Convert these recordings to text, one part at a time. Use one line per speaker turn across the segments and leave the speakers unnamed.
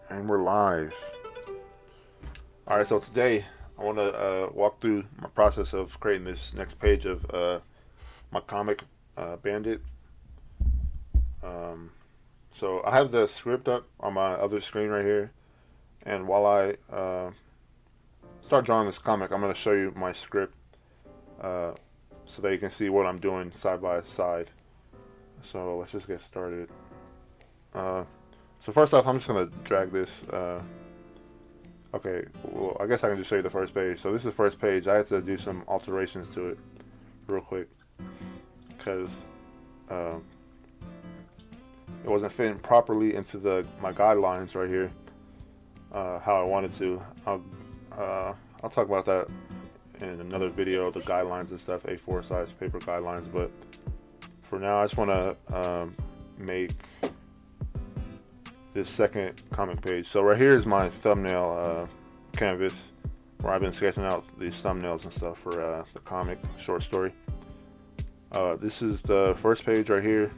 And we're live. All right, so today I want to walk through my process of creating this next page of my comic Bandit. Um, so I have the script up on my other screen right here, and while I start drawing this comic, I'm going to show you my script uh, so that you can see what I'm doing side by side. So let's just get started. Uh, so first off, I'm just going to drag this. Okay, well, I guess I can just show you the first page. So this is the first page. I had to do some alterations to it real quick because um, it wasn't fitting properly into my guidelines right here, how I wanted to. I'll talk about that in another video, the guidelines and stuff, A4 size paper guidelines. But for now, I just want to make this second comic page. So right here is my thumbnail canvas where I've been sketching out these thumbnails and stuff for the comic short story. This is the first page right here.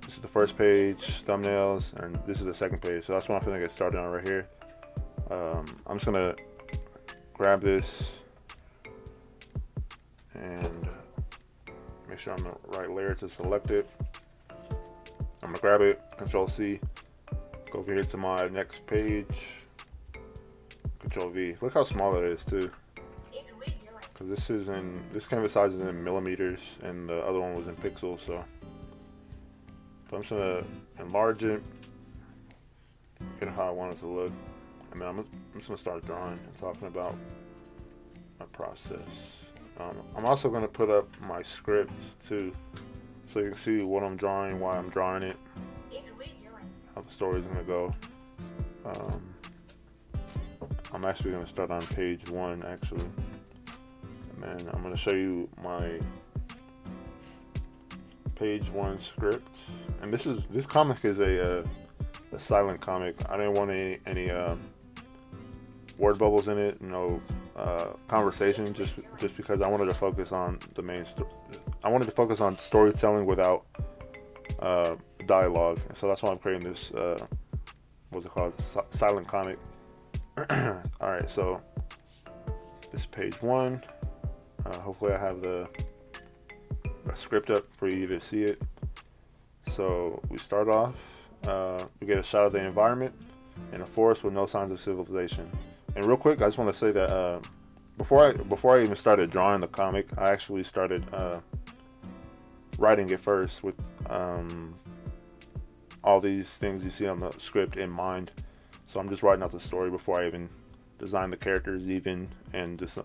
This is the first page, thumbnails, and this is the second page. So that's what I'm gonna get started on right here. I'm just gonna grab this and make sure I'm the right layer to select it. I'm gonna grab it, Control C, go over here to my next page, Control V. Look how small it is too. Because this canvas size is in millimeters and the other one was in pixels, so. But I'm just gonna enlarge it, get how I want it to look, and then I'm just gonna start drawing and talking about my process. I'm also gonna put up my script too, so you can see what I'm drawing, why I'm drawing it, how the story's gonna go. I'm actually gonna start on page 1 actually, and then I'm gonna show you my page 1 script. And this comic is a silent comic. I didn't want any word bubbles in it, no conversation, just because I wanted to focus on the main story. I wanted to focus on storytelling without dialogue, and so that's why I'm creating this what's it called, silent comic. All right, so this is page 1. Hopefully I have the script up for you to see it. So we start off, we get a shot of the environment in a forest with no signs of civilization. And real quick, I just want to say that before I even started drawing the comic, I actually started writing it first with all these things you see on the script in mind. So I'm just writing out the story before I even design the characters and just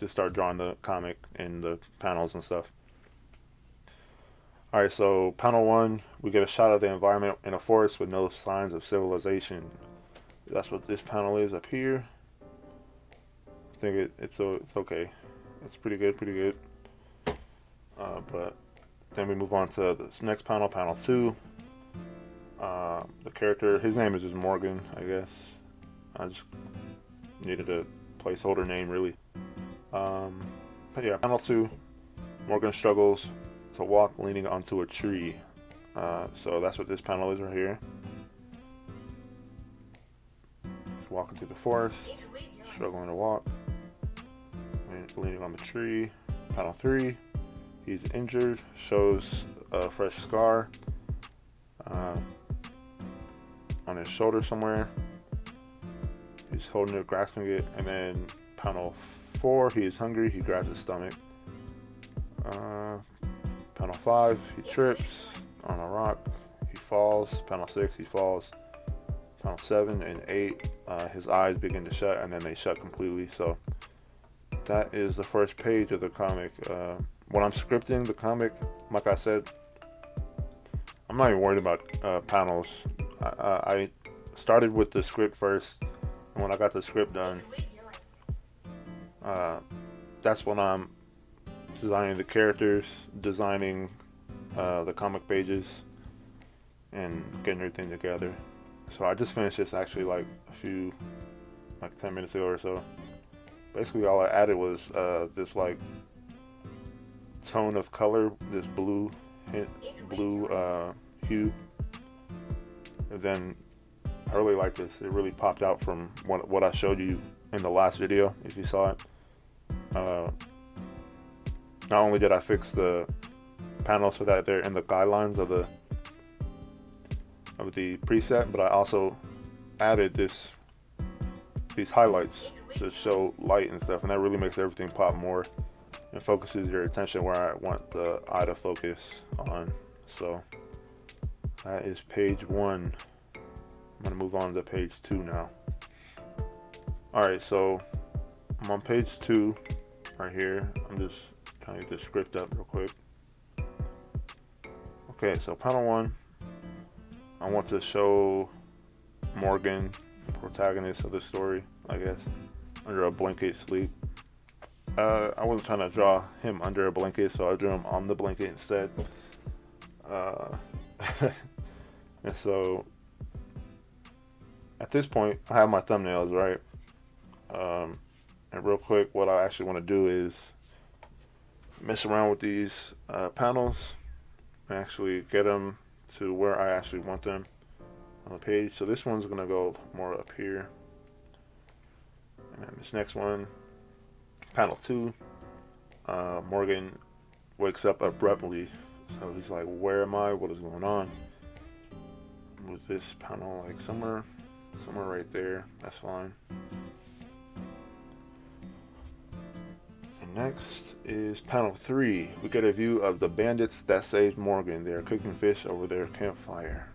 start drawing the comic and the panels and stuff. Alright, so panel 1, we get a shot of the environment in a forest with no signs of civilization. That's what this panel is up here. I think it's okay. It's pretty good. But then we move on to this next panel, panel 2. The character, his name is just Morgan, I guess. I just needed a placeholder name, really. But yeah, panel 2, Morgan struggles to walk leaning onto a tree. So that's what this panel is right here. He's walking through the forest, struggling to walk, leaning on the tree. Panel 3, he's injured, shows a fresh scar on his shoulder somewhere. He's holding it, grasping it, and then panel 4, he is hungry, he grabs his stomach. Panel 5, he trips on a rock, he falls. Panel 6, he falls. Panel 7 and 8, his eyes begin to shut, and then they shut completely. So that is the first page of the comic. When I'm scripting the comic, like I said, I'm not even worried about panels. I started with the script first, and when I got the script done, that's when I'm designing the characters, designing the comic pages, and getting everything together. So I just finished this actually like 10 minutes ago or so. Basically all I added was this like tone of color, this blue hue. And then I really like this. It really popped out from what I showed you in the last video, if you saw it. Not only did I fix the panels so that they're in the guidelines of the preset, but I also added these highlights to show light and stuff, and that really makes everything pop more and focuses your attention where I want the eye to focus on. So that is page 1. I'm gonna move on to page 2 now. Alright, so I'm on page 2 right here. I'm just trying to get the script up real quick. Okay, so panel 1, I want to show Morgan, the protagonist of the story, I guess, under a blanket sleep. I wasn't trying to draw him under a blanket, so I drew him on the blanket instead. And so at this point, I have my thumbnails, right? And real quick, what I actually want to do is mess around with these panels and actually get them to where I actually want them on the page. So this one's gonna go more up here, and then this next one, panel 2, Morgan wakes up abruptly, so he's like, where am I, what is going on? With this panel like somewhere right there, that's fine. And next is panel 3. We get a view of the bandits that saved Morgan. They are cooking fish over their campfire.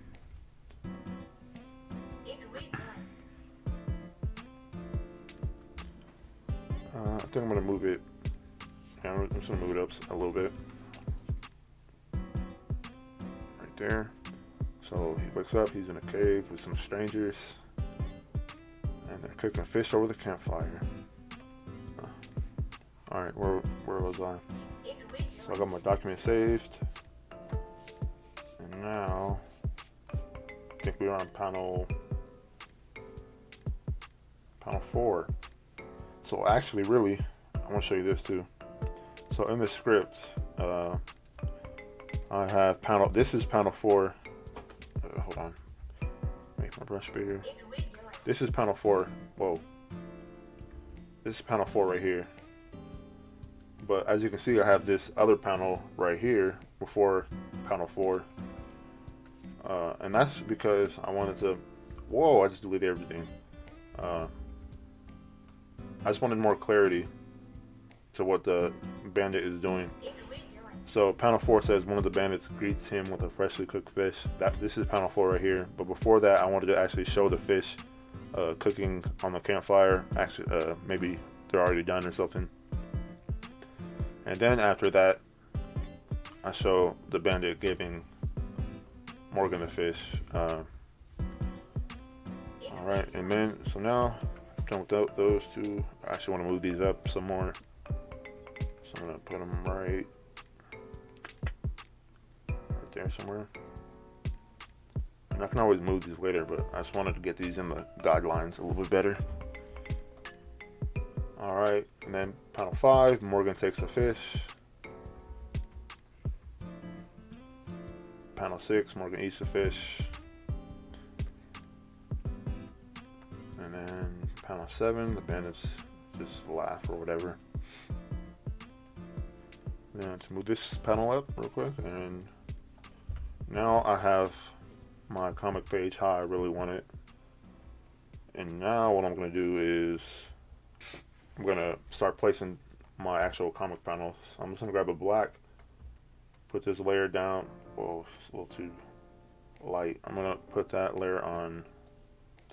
I think I'm gonna move it. Yeah, I'm just gonna move it up a little bit. Right there. So he wakes up, he's in a cave with some strangers, and they're cooking fish over the campfire. Alright, where was I? So I got my document saved. And now, I think we are on panel 4. So actually, really, I want to show you this too. So in the script, I have this is panel 4. Hold on, make my brush bigger. This is panel 4. Whoa. This is panel 4 right here. But as you can see, I have this other panel right here before panel 4. And that's because I wanted to, whoa, I just deleted everything. I just wanted more clarity to what the bandit is doing. So panel 4 says one of the bandits greets him with a freshly cooked fish. This is panel 4 right here. But before that, I wanted to actually show the fish cooking on the campfire. Actually, maybe they're already done or something. And then after that, I show the bandit giving Morgan the fish. Alright, and then, so now, done with those two. I actually want to move these up some more. So I'm going to put them right there somewhere. And I can always move these later, but I just wanted to get these in the guidelines a little bit better. Alright, and then panel 5, Morgan takes a fish. Panel 6, Morgan eats a fish. And then panel 7, the bandits just laugh or whatever. Then to move this panel up real quick, and now I have my comic page how I really want it. And now what I'm going to do is I'm going to start placing my actual comic panels. I'm just going to grab a black, put this layer down. Whoa, it's a little too light. I'm going to put that layer on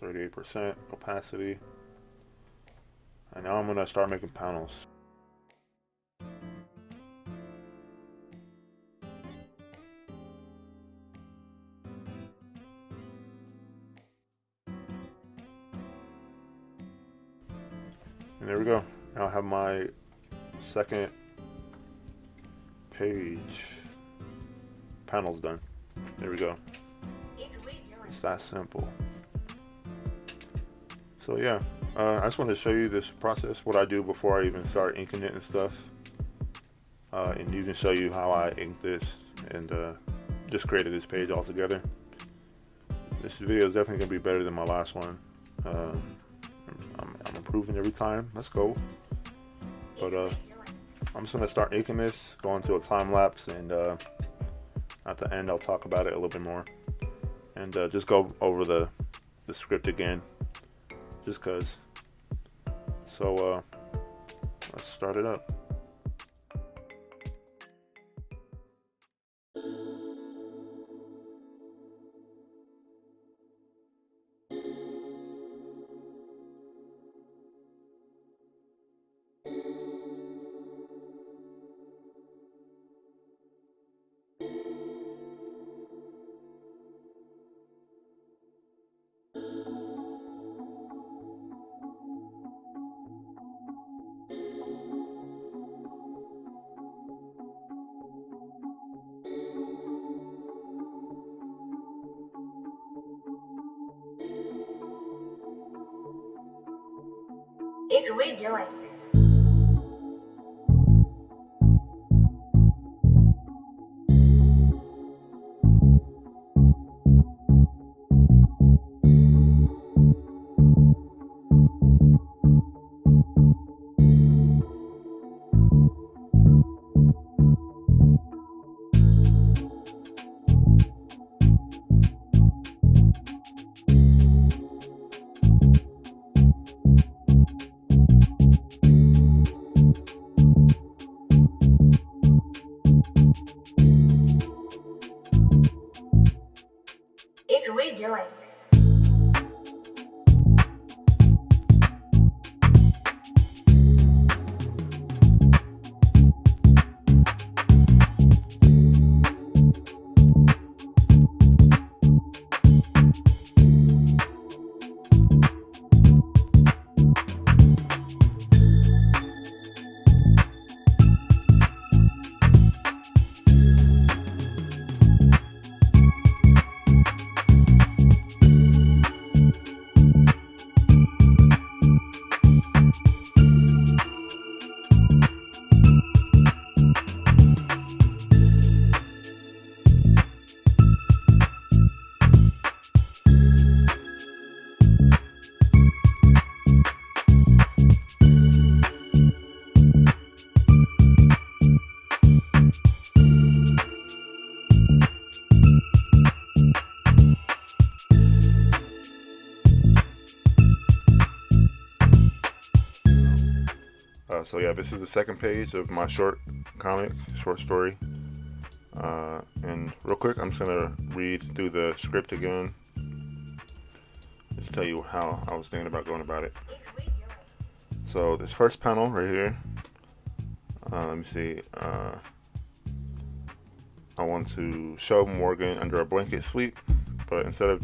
38% opacity. And now I'm going to start making panels. And there we go. Now I have my second page panels done. There we go. It's that simple. So yeah, I just wanted to show you this process, what I do before I even start inking it and stuff. And even show you how I inked this and just created this page altogether. This video is definitely gonna be better than my last one. I'm improving every time. Let's go. But I'm just gonna start inking this, go into a time lapse, and at the end I'll talk about it a little bit more, and just go over the script again, just cause. So let's start it up.
Adrian, what are you doing? Adrian, what are you doing?
So yeah, this is the second page of my short story. And real quick, I'm just gonna read through the script again. Just tell you how I was thinking about going about it. So this first panel right here, let me see. I want to show Morgan under a blanket sleep, but instead of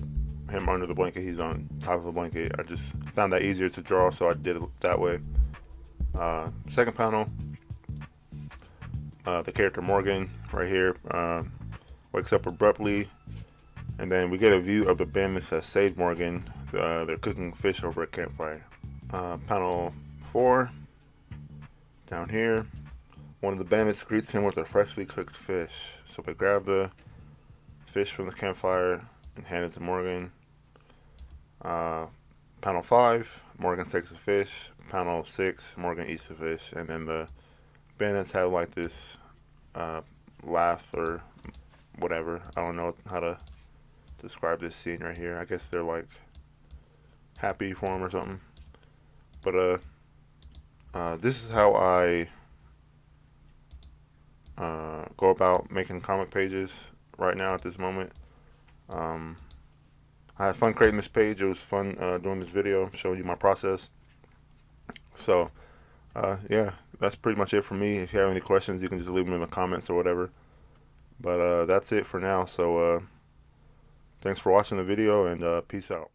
him under the blanket, he's on top of the blanket. I just found that easier to draw, so I did it that way. Second panel, the character Morgan right here wakes up abruptly, and then we get a view of the bandits that saved Morgan. They're cooking fish over a campfire. Panel 4, down here, one of the bandits greets him with a freshly cooked fish. So they grab the fish from the campfire and hand it to Morgan. Panel 5, Morgan takes the fish. Panel 6, Morgan eats the fish, and then the bandits have like this laugh or whatever. I don't know how to describe this scene right here. I guess they're like happy for him or something. But this is how I go about making comic pages right now at this moment. I had fun creating this page. It was fun doing this video, showing you my process. So, yeah, that's pretty much it for me. If you have any questions, you can just leave them in the comments or whatever. But that's it for now. So, thanks for watching the video, and peace out.